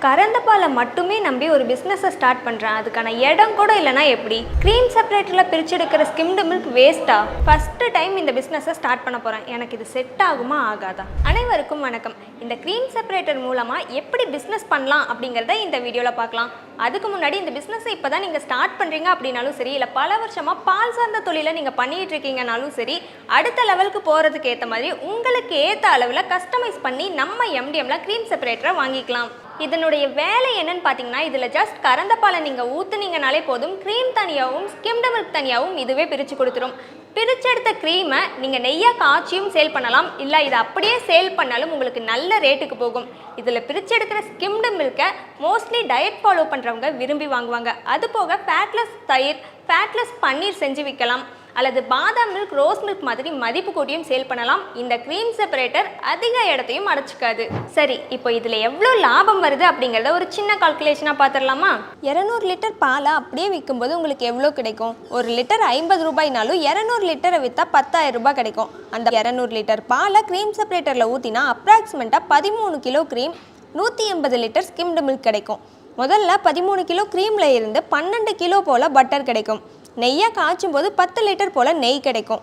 கறந்த பாலை மட்டுமே நம்பி ஒரு பிஸ்னஸை ஸ்டார்ட் பண்ணுறேன், அதுக்கான இடம் கூட இல்லைனா எப்படி? க்ரீம் செப்பரேட்டரில் பிரிச்செடுக்கிற ஸ்கிம்டு மில்க் வேஸ்ட்டா? ஃபஸ்ட்டு டைம் இந்த பிஸ்னஸை ஸ்டார்ட் பண்ண போகிறேன், எனக்கு இது செட் ஆகுமா ஆகாதா? அனைவருக்கும் வணக்கம். இந்த க்ரீம் செப்பரேட்டர் மூலமாக எப்படி பிஸ்னஸ் பண்ணலாம் அப்படிங்கிறத இந்த வீடியோவில் பார்க்கலாம். அதுக்கு முன்னாடி இந்த பிஸ்னஸை இப்போ தான் நீங்கள் ஸ்டார்ட் பண்ணுறீங்க அப்படின்னாலும் சரி, இல்லை பல வருஷமாக பால் சார்ந்த தொழிலை நீங்கள் பண்ணிகிட்டு இருக்கீங்கனாலும் சரி, அடுத்த லெவலுக்கு போகிறதுக்கு ஏற்ற மாதிரி உங்களுக்கு ஏற்ற அளவில் கஸ்டமைஸ் பண்ணி நம்ம MDMல க்ரீம் செப்பரேட்டரை வாங்கிக்கலாம். இதனுடைய வேலை என்னன்னு பார்த்தீங்கன்னா, இதில் ஜஸ்ட் கறந்த பாலை நீங்கள் ஊற்றுனீங்கனாலே போதும், க்ரீம் தனியாகவும் ஸ்கிம்டு மில்க் தனியாகவும் இதுவே பிரித்து கொடுத்துரும். பிரிச்செடுத்த க்ரீமை நீங்கள் நெய்யாக காய்ச்சியும் சேல் பண்ணலாம், இல்லை இதை அப்படியே சேல் பண்ணாலும் உங்களுக்கு நல்ல ரேட்டுக்கு போகும். இதில் பிரிச்செடுக்கிற ஸ்கிம்டு மில்கை மோஸ்ட்லி டயட் ஃபாலோ பண்ணுறவங்க விரும்பி வாங்குவாங்க. அது போக ஃபேட்லெஸ் தயிர், ஃபேட்லெஸ் பன்னீர் செஞ்சு விற்கலாம், அல்லது பாதாம் மில்க், ரோஸ் மில்க் மாதிரி மதிப்பு கூட்டியும் சேல் பண்ணலாம். இந்த க்ரீம் செப்பரேட்டர் அதிக இடத்தையும் அடைச்சிக்காது. சரி, இப்போ இதில் எவ்வளோ லாபம் வருது அப்படிங்கிறத ஒரு சின்ன கால்குலேஷனாக பார்த்துடலாமா? 200 லிட்டர் பாலை அப்படியே விற்கும்போது உங்களுக்கு எவ்வளோ கிடைக்கும்? ஒரு லிட்டர் 50 ரூபாய்னாலும் 200 லிட்டரை விற்றா 10,000 ரூபாய் கிடைக்கும். அந்த 200 லிட்டர் பாலை க்ரீம் செப்பரேட்டரில் ஊற்றினா அப்ராக்சிமேட்டாக 13 kilo cream, 180 litre skimmed milk கிடைக்கும். முதல்ல 13 கிலோ க்ரீமில் இருந்து 12 கிலோ போல் பட்டர் கிடைக்கும். நெய்யாக காய்ச்சும் போது 10 லிட்டர் போல் நெய் கிடைக்கும்.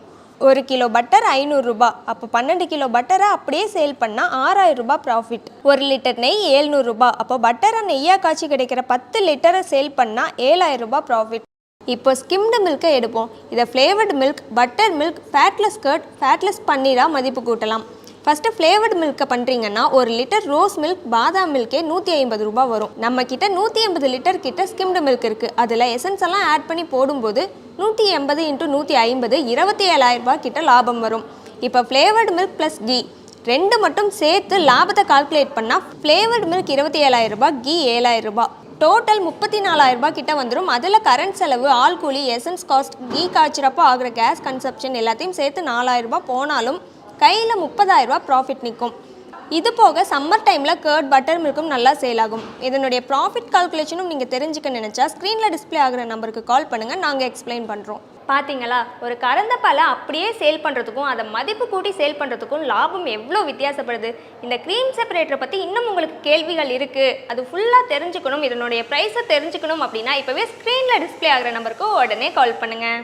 1 கிலோ பட்டர் 500 ரூபாய். அப்போ 12 கிலோ பட்டரை அப்படியே சேல் பண்ணால் 6000 ரூபாய் ப்ராஃபிட். 1 லிட்டர் நெய் 700 ரூபாய். அப்போ பட்டரை நெய்யாக காய்ச்சி கிடைக்கிற 10 லிட்டரை சேல் பண்ணால் 7000 ரூபாய் ப்ராஃபிட். இப்போ ஸ்கிம்டு மில்கை எடுப்போம். இதை flavoured milk, butter milk, fatless curd, fatless பன்னீராக மதிப்பு கூட்டலாம். ஃபஸ்ட்டு ஃப்ளேவர்டு மில்க்கை பண்ணுறீங்கன்னா 1 லிட்டர் ரோஸ் மில்க், பாதாம் மில்கே 150 ரூபாய் வரும். நம்ம கிட்ட 180 லிட்டர் கிட்ட ஸ்கிம்டு மில்க் இருக்குது. அதில் எசன்ஸ் எல்லாம் ஆட் பண்ணி போடும்போது 180 × 150 27,000 ரூபாய் கிட்ட லாபம் வரும். இப்போ ஃப்ளேவர்டு மில்க் ப்ளஸ் கீ ரெண்டு மட்டும் சேர்த்து லாபத்தை கால்குலேட் பண்ணால் ஃப்ளேவர்டு மில்க் 27,000 ரூபாய், கீ 7,000 ரூபாய், டோட்டல் 34,000 ரூபாய் கிட்ட வந்துடும். அதில் கரண்ட் செலவு, ஆள் கூலி, எசன்ஸ் காஸ்ட், கீ காய்ச்சிறப்போ ஆகிற கேஸ் கன்சப்ஷன் எல்லாத்தையும் சேர்த்து 4,000 ரூபாய் போனாலும் கையில் 30,000 ரூபாய் ப்ராஃபிட் நிற்கும். இது போக சம்மர் டைமில் கர்ட், பட்டர் மில்க்கும் நல்லா சேல் ஆகும். இதனுடைய ப்ராஃபிட் கால்குலேஷனும் நீங்கள் தெரிஞ்சுக்க நினச்சா ஸ்க்ரீனில் டிஸ்பிளே ஆகிற நம்பருக்கு கால் பண்ணுங்கள், நாங்கள் எக்ஸ்பிளைன் பண்ணுறோம். பார்த்தீங்களா, ஒரு கறந்த பாலை அப்படியே சேல் பண்ணுறதுக்கும் அதை மதிப்பு கூட்டி சேல் பண்ணுறதுக்கும் லாபம் எவ்வளோ வித்தியாசப்படுது. இந்த க்ரீம் செப்பரேட்டரை பற்றி இன்னும் உங்களுக்கு கேள்விகள் இருக்குது, அது ஃபுல்லாக தெரிஞ்சுக்கணும், இதனுடைய ப்ரைஸை தெரிஞ்சுக்கணும் அப்படின்னா இப்போவே ஸ்க்ரீனில் டிஸ்பிளே ஆகிற நம்பருக்கு உடனே கால் பண்ணுங்கள்.